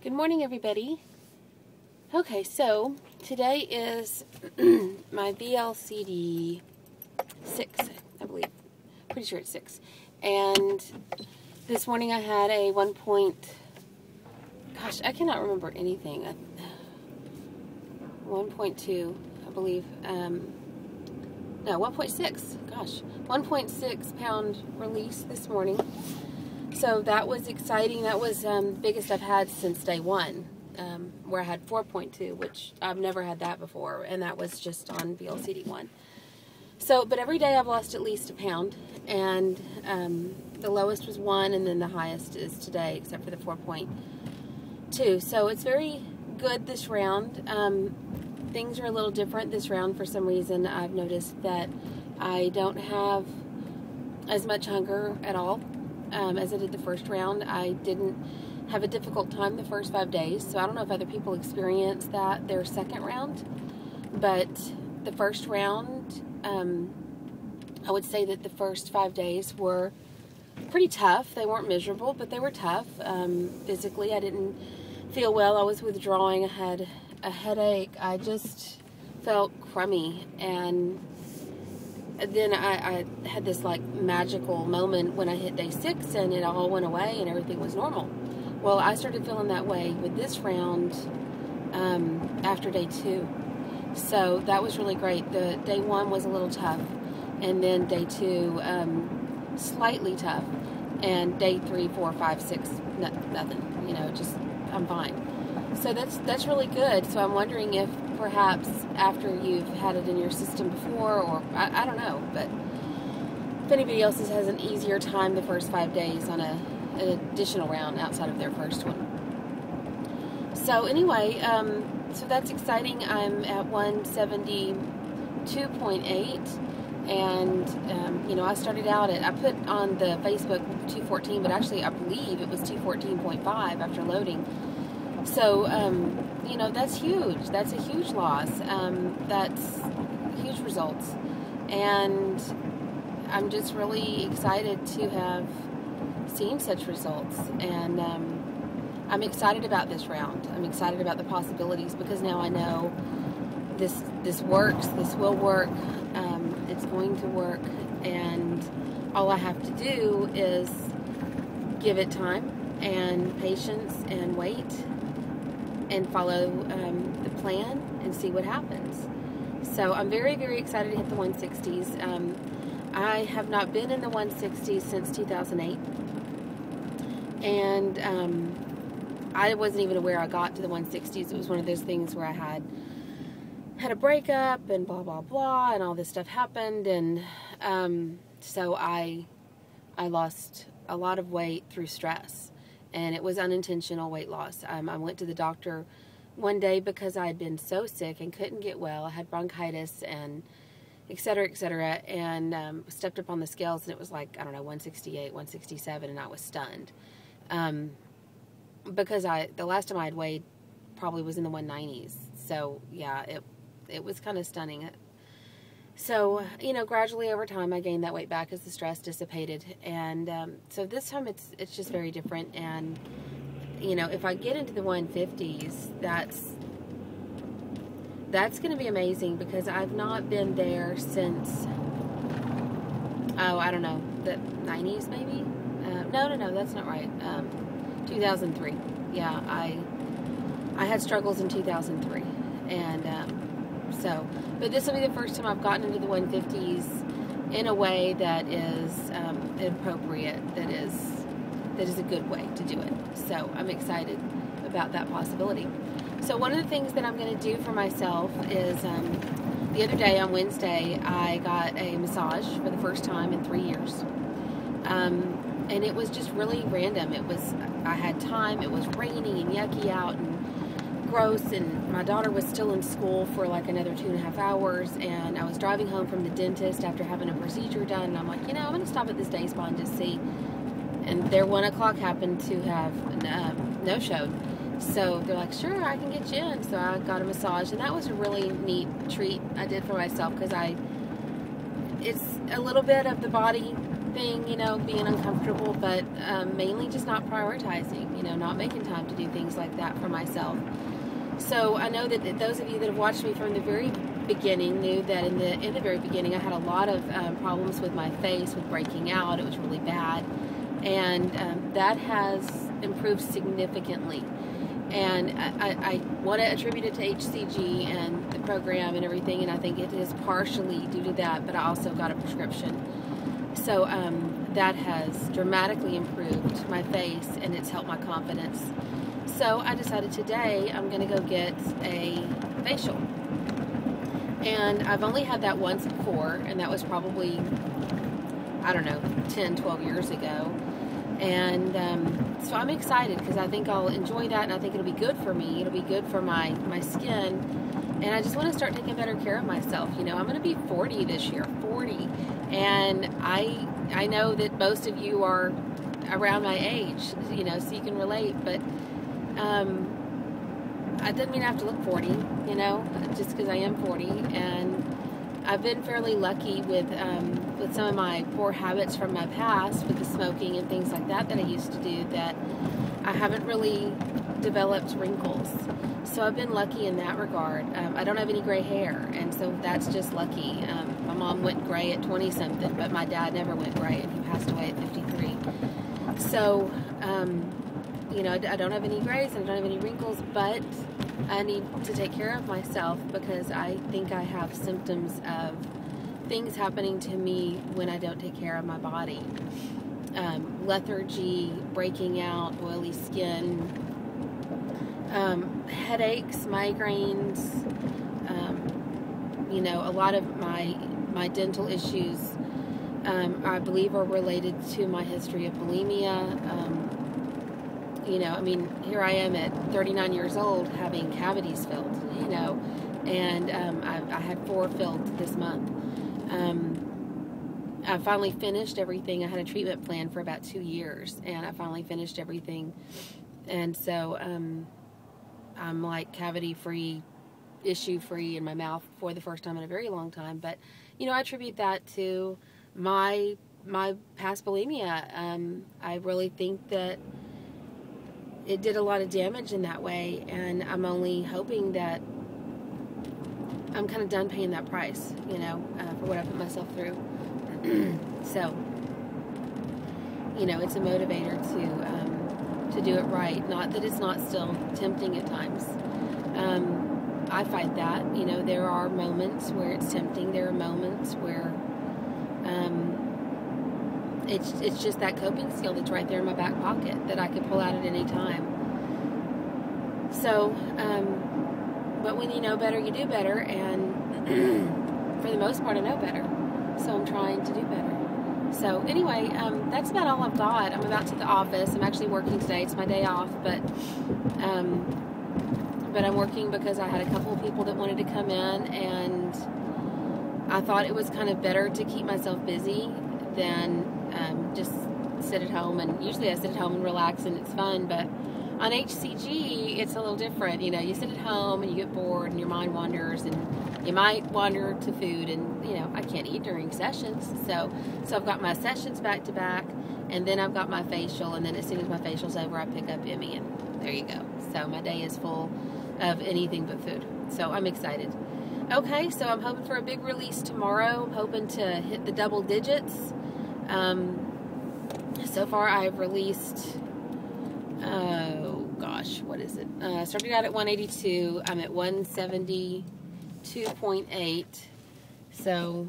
Good morning, everybody. Okay, so today is my Vlcd 6, I believe. Pretty sure it's 6. And this morning I had a 1 point, gosh, I cannot remember anything. 1.2, I believe. No, 1.6. Gosh, 1.6 pound release this morning. So that was exciting. That was the biggest I've had since day one, where I had 4.2, which I've never had that before, and that was just on Vlcd 1. So, but every day I've lost at least a pound, and the lowest was 1, and then the highest is today, except for the 4.2. So it's very good this round. Things are a little different this round for some reason. I've noticed that I don't have as much hunger at all as I did the first round. I didn't have a difficult time the first 5 days, so I don't know if other people experienced that their second round, but the first round, I would say that the first 5 days were pretty tough. They weren't miserable, but they were tough. Physically, I didn't feel well. I was withdrawing. I had a headache. I just felt crummy, and then I had this like magical moment when I hit day 6 and it all went away and everything was normal. Well, I started feeling that way with this round after day 2. So that was really great. The day 1 was a little tough, and then day 2 slightly tough, and day 3, 4, 5, 6 nothing. You know, just I'm fine. So that's really good. So I'm wondering if perhaps after you've had it in your system before, or I don't know, but if anybody else has an easier time the first 5 days on an additional round outside of their first one. So anyway, so that's exciting. I'm at 172.8, and you know, I started out at, I put on the Facebook 214, but actually I believe it was 214.5 after loading. So, you know, that's huge. That's a huge loss. That's huge results. And I'm just really excited to have seen such results. And I'm excited about this round. I'm excited about the possibilities, because now I know this works. This will work. It's going to work. And all I have to do is give it time and patience and wait, and follow the plan and see what happens. So I'm very, very excited to hit the 160s. I have not been in the 160s since 2008. And I wasn't even aware I got to the 160s. It was one of those things where I had a breakup and blah, blah, blah, and all this stuff happened. And so I lost a lot of weight through stress. And it was unintentional weight loss. I went to the doctor one day because I had been so sick and couldn't get well. I had bronchitis and et cetera, and stepped up on the scales, and it was like, I don't know, 168, 167, and I was stunned. Because the last time I had weighed probably was in the 190s. So, yeah, it was kind of stunning. So, you know, gradually over time, I gained that weight back as the stress dissipated. And so this time it's just very different. And, you know, if I get into the 150s, that's going to be amazing, because I've not been there since, oh, I don't know, the 90s maybe? No, that's not right. 2003. Yeah, I had struggles in 2003. And, so, but this will be the first time I've gotten into the 150s in a way that is appropriate, that is a good way to do it. So I'm excited about that possibility. So one of the things that I'm going to do for myself is, the other day on Wednesday, I got a massage for the first time in 3 years. And it was just really random. I had time, it was raining and yucky out and gross, and my daughter was still in school for like another 2.5 hours, and I was driving home from the dentist after having a procedure done, and I'm like, you know, I'm going to stop at this day spa and just see. And their 1 o'clock happened to have no-showed. So they're like, sure, I can get you in. So I got a massage, and that was a really neat treat I did for myself, because it's a little bit of the body thing, you know, being uncomfortable, but mainly just not prioritizing, you know, not making time to do things like that for myself. So I know that those of you that have watched me from the very beginning knew that in the very beginning I had a lot of problems with my face, with breaking out. It was really bad, and that has improved significantly. And I want to attribute it to HCG and the program and everything, and I think it is partially due to that, but I also got a prescription. So that has dramatically improved my face, and it's helped my confidence. So I decided today I'm going to go get a facial. And I've only had that once before, and that was probably, I don't know, 10, 12 years ago. And so I'm excited because I think I'll enjoy that, and I think it'll be good for me. It'll be good for my skin. And I just want to start taking better care of myself. You know, I'm going to be 40 this year, 40. And I know that most of you are around my age, you know, so you can relate. But I didn't mean I have to look 40, you know, just because I am 40. And I've been fairly lucky with some of my poor habits from my past, with the smoking and things like that I used to do, that I haven't really developed wrinkles. So I've been lucky in that regard. I don't have any gray hair, and so that's just lucky. My mom went gray at 20-something, but my dad never went gray, and he passed away at 53. So, you know, I don't have any grays, and I don't have any wrinkles, but I need to take care of myself because I think I have symptoms of things happening to me when I don't take care of my body. Lethargy, breaking out, oily skin, headaches, migraines, you know, a lot of my dental issues, I believe are related to my history of bulimia. You know, I mean, here I am at 39 years old having cavities filled, you know, and I had 4 filled this month. I finally finished everything. I had a treatment plan for about 2 years, and I finally finished everything. And so I'm like cavity-free, issue-free in my mouth for the first time in a very long time. But, you know, I attribute that to my past bulimia. I really think that it did a lot of damage in that way, and I'm only hoping that I'm kind of done paying that price, you know, for what I put myself through. So, you know, it's a motivator to do it right. Not that it's not still tempting at times. I fight that. You know, there are moments where it's tempting. There are moments where it's just that coping skill that's right there in my back pocket that I could pull out at any time. So, but when you know better, you do better, and for the most part, I know better. So I'm trying to do better. So anyway, that's about all I've got. I'm about to the office. I'm actually working today. It's my day off, but I'm working because I had a couple of people that wanted to come in, and I thought it was kind of better to keep myself busy than just sit at home. And usually I sit at home and relax, and it's fun, but on HCG, it's a little different. You know, you sit at home and you get bored and your mind wanders, and you might wander to food, and, you know, I can't eat during sessions. So I've got my sessions back to back, and then I've got my facial, and then as soon as my facial's over, I pick up Emmy, and there you go. So my day is full of anything but food. So I'm excited. Okay, so I'm hoping for a big release tomorrow. I'm hoping to hit the double digits. So far I've released, oh gosh, what is it? Started out at 182. I'm at 172.8. So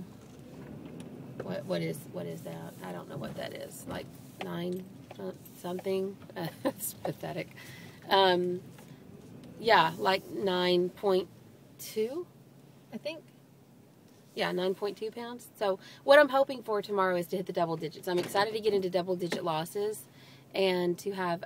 what is that? I don't know what that is. Like 9 something. It's pathetic. Yeah, like 9.2, I think. Yeah, 9.2 pounds. So what I'm hoping for tomorrow is to hit the double digits. I'm excited to get into double-digit losses and to have,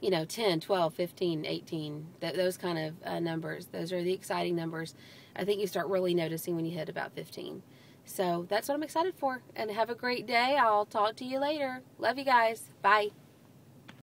you know, 10, 12, 15, 18, those kind of numbers. Those are the exciting numbers. I think you start really noticing when you hit about 15. So that's what I'm excited for. And have a great day. I'll talk to you later. Love you guys. Bye.